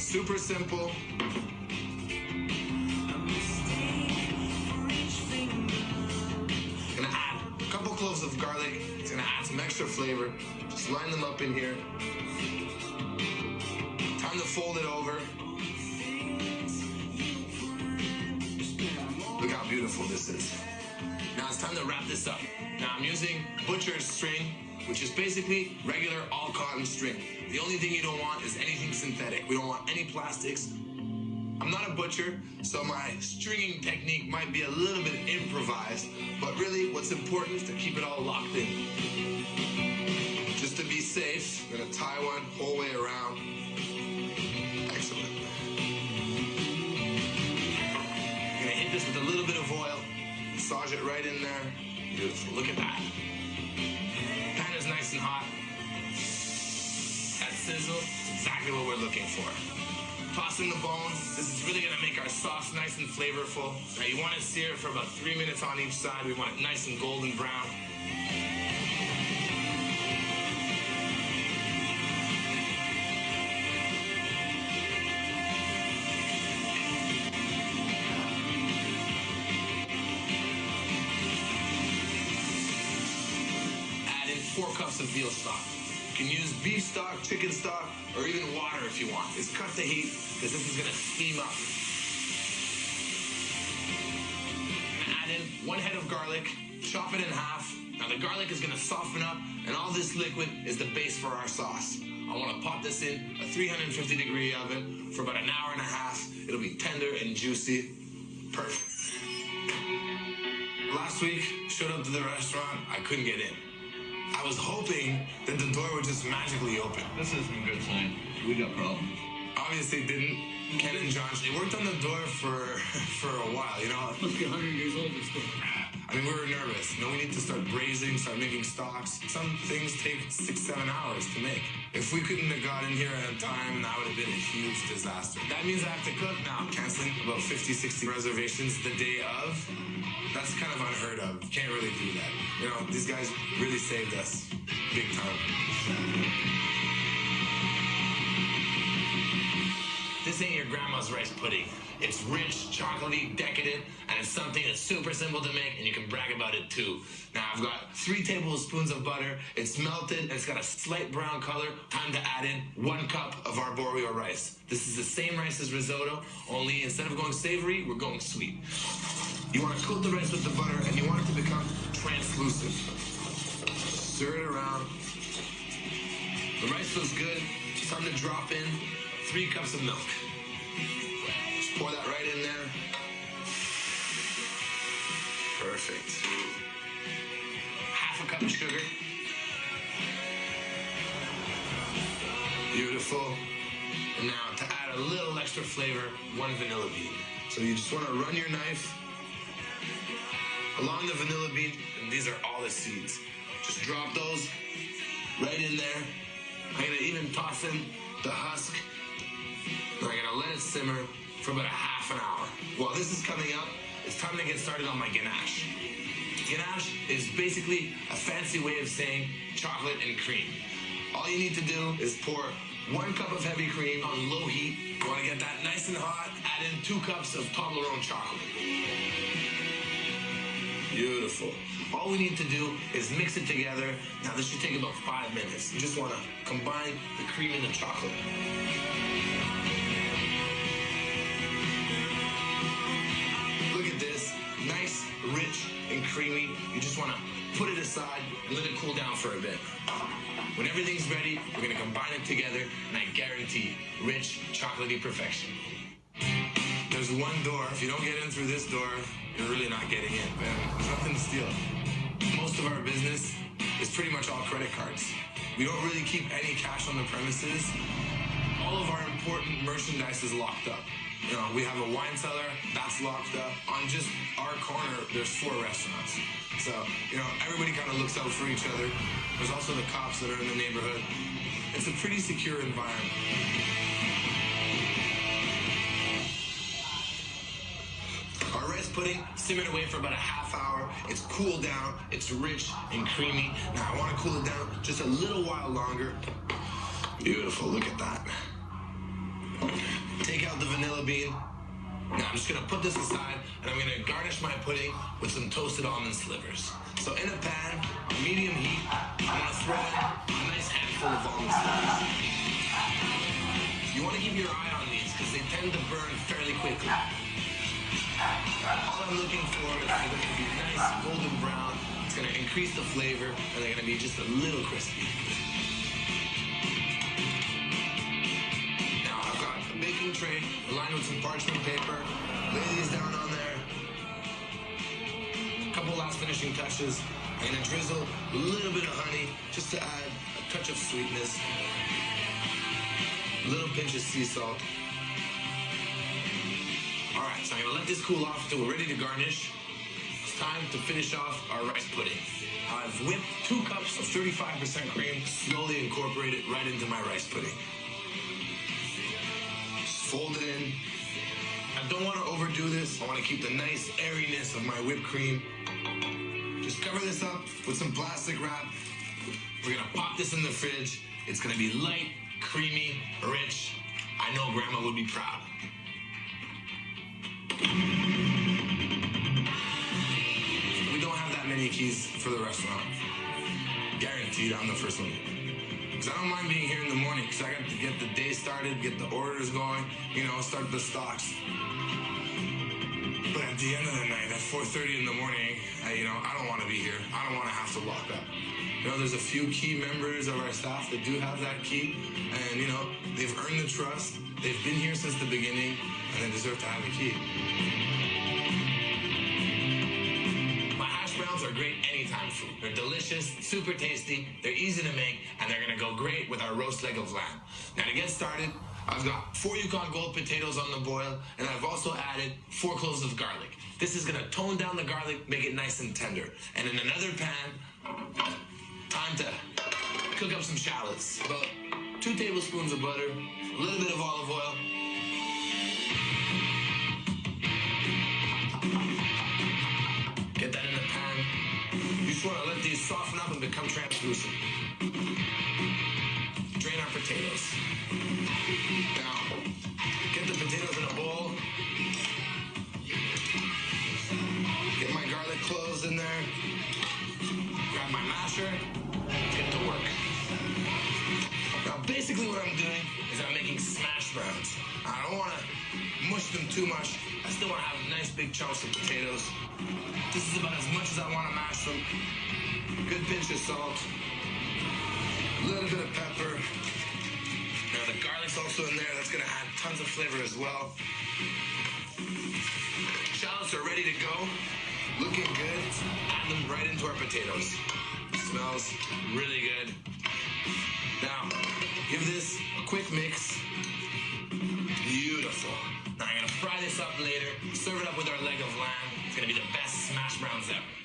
super simple. Gonna add a couple cloves of garlic. It's gonna add some extra flavor. Just line them up in here. Time to fold it over. Look how beautiful this is. Now it's time to wrap this up. Now I'm using butcher's string, which is basically regular all cotton string. The only thing you don't want is anything synthetic. We don't want any plastics. I'm not a butcher, so my stringing technique might be a little bit improvised, but really what's important is to keep it all locked in. Just to be safe, I'm gonna tie one whole way around. Excellent. I'm gonna hit this with a little bit of oil, massage it right in there. Beautiful, look at that. Pan is nice and hot. That sizzle is exactly what we're looking for. Toss in the bone. This is really gonna make our sauce nice and flavorful. Now you wanna sear it for about 3 minutes on each side. We want it nice and golden brown. Add in 4 cups of veal stock. You can use beef stock, chicken stock, or even water if you want. Just cut the heat, because this is gonna steam up. Add in 1 head of garlic, chop it in half. Now the garlic is gonna soften up, and all this liquid is the base for our sauce. I wanna pop this in a 350-degree oven for about an hour and a half. It'll be tender and juicy. Perfect. Last week, showed up to the restaurant, I couldn't get in. I was hoping that the door would just magically open. This isn't a good sign. We got problems. Obviously it didn't. Ken and John, they worked on the door for a while, you know? Must be 100 years old, this door. I mean, we were nervous. You know, we need to start braising, start making stocks. Some things take 6-7 hours to make. If we couldn't have got in here at a time, that would have been a huge disaster. That means I have to cook now. Canceling about 50-60 reservations the day of. That's kind of unheard of. You can't really do that. You know, these guys really saved us big time. This ain't your grandma's rice pudding. It's rich, chocolatey, decadent, and it's something that's super simple to make, and you can brag about it too. Now I've got 3 tablespoons of butter. It's melted, and it's got a slight brown color. Time to add in 1 cup of arborio rice. This is the same rice as risotto, only instead of going savory, we're going sweet. You want to coat the rice with the butter, and you want it to become translucent. Stir it around. The rice looks good. It's time to drop in 3 cups of milk. Just pour that right in there. Perfect. Half a cup of sugar. Beautiful. And now to add a little extra flavor, 1 vanilla bean. So you just want to run your knife along the vanilla bean, and these are all the seeds. Just drop those right in there. I'm gonna even toss in the husk. And I'm gonna let it simmer for about a half an hour. While this is coming up, it's time to get started on my ganache. Ganache is basically a fancy way of saying chocolate and cream. All you need to do is pour 1 cup of heavy cream on low heat. You wanna get that nice and hot. Add in 2 cups of Toblerone chocolate. Beautiful. All we need to do is mix it together. Now this should take about 5 minutes. You just want to combine the cream and the chocolate. Look at this. Nice, rich, and creamy. You just want to put it aside and let it cool down for a bit. When everything's ready, we're going to combine it together, and I guarantee rich, chocolatey perfection. There's 1 door. If you don't get in through this door, you're really not getting in. There's nothing to steal. Most of our business is pretty much all credit cards. We don't really keep any cash on the premises. All of our important merchandise is locked up. You know, we have a wine cellar, that's locked up. On just our corner, there's 4 restaurants. So, you know, everybody kind of looks out for each other. There's also the cops that are in the neighborhood. It's a pretty secure environment. Our rice pudding simmered away for about a half hour. It's cooled down, it's rich and creamy. Now I want to cool it down just a little while longer. Beautiful, look at that. Take out the vanilla bean. Now I'm just gonna put this aside and I'm gonna garnish my pudding with some toasted almond slivers. So in a pan, medium heat, I'm gonna throw in a nice handful of almond slivers. You wanna keep your eye on these because they tend to burn fairly quickly. All I'm looking for is for them to be nice golden brown. It's gonna increase the flavor and they're gonna be just a little crispy. Baking tray lined with some parchment paper. Lay these down on there. A couple last finishing touches. I'm gonna drizzle a little bit of honey just to add a touch of sweetness. A little pinch of sea salt. All right, so I'm gonna let this cool off until we're ready to garnish. It's time to finish off our rice pudding. I've whipped 2 cups of 35% cream, slowly incorporate it right into my rice pudding. Fold it in. I don't want to overdo this. I want to keep the nice airiness of my whipped cream. Just cover this up with some plastic wrap. We're going to pop this in the fridge. It's going to be light, creamy, rich. I know Grandma would be proud. We don't have that many keys for the restaurant. Guaranteed I'm the first one. Because I don't mind being here in the morning because I got to get the day started, get the orders going, start the stocks. But at the end of the night, at 4:30 in the morning, I don't want to be here. I don't want to have to lock up. There's a few key members of our staff that do have that key. And, they've earned the trust. They've been here since the beginning, and they deserve to have a key. Browns are great anytime food. They're delicious, super tasty, they're easy to make, and they're gonna go great with our roast leg of lamb. Now to get started, I've got 4 Yukon Gold potatoes on the boil, and I've also added 4 cloves of garlic. This is gonna tone down the garlic, make it nice and tender. And in another pan, time to cook up some shallots. About 2 tablespoons of butter, a little bit of olive oil, get that in the pan. You just want to let these soften up and become translucent. Drain our potatoes. Now, get the potatoes in a bowl. Get my garlic cloves in there. Grab my masher. Get to work. Now, basically what I'm doing is I'm making smash browns. I don't want to mush them too much. I still want to have nice big chunks of potatoes. This is about as much as I want to mash them. Good pinch of salt. A little bit of pepper. Now the garlic's also in there. That's going to add tons of flavor as well. Shallots are ready to go. Looking good. Add them right into our potatoes. Smells really good. Now, give this a quick mix. Beautiful. Now I'm gonna fry this up later, serve it up with our leg of lamb. It's gonna be the best smash browns ever.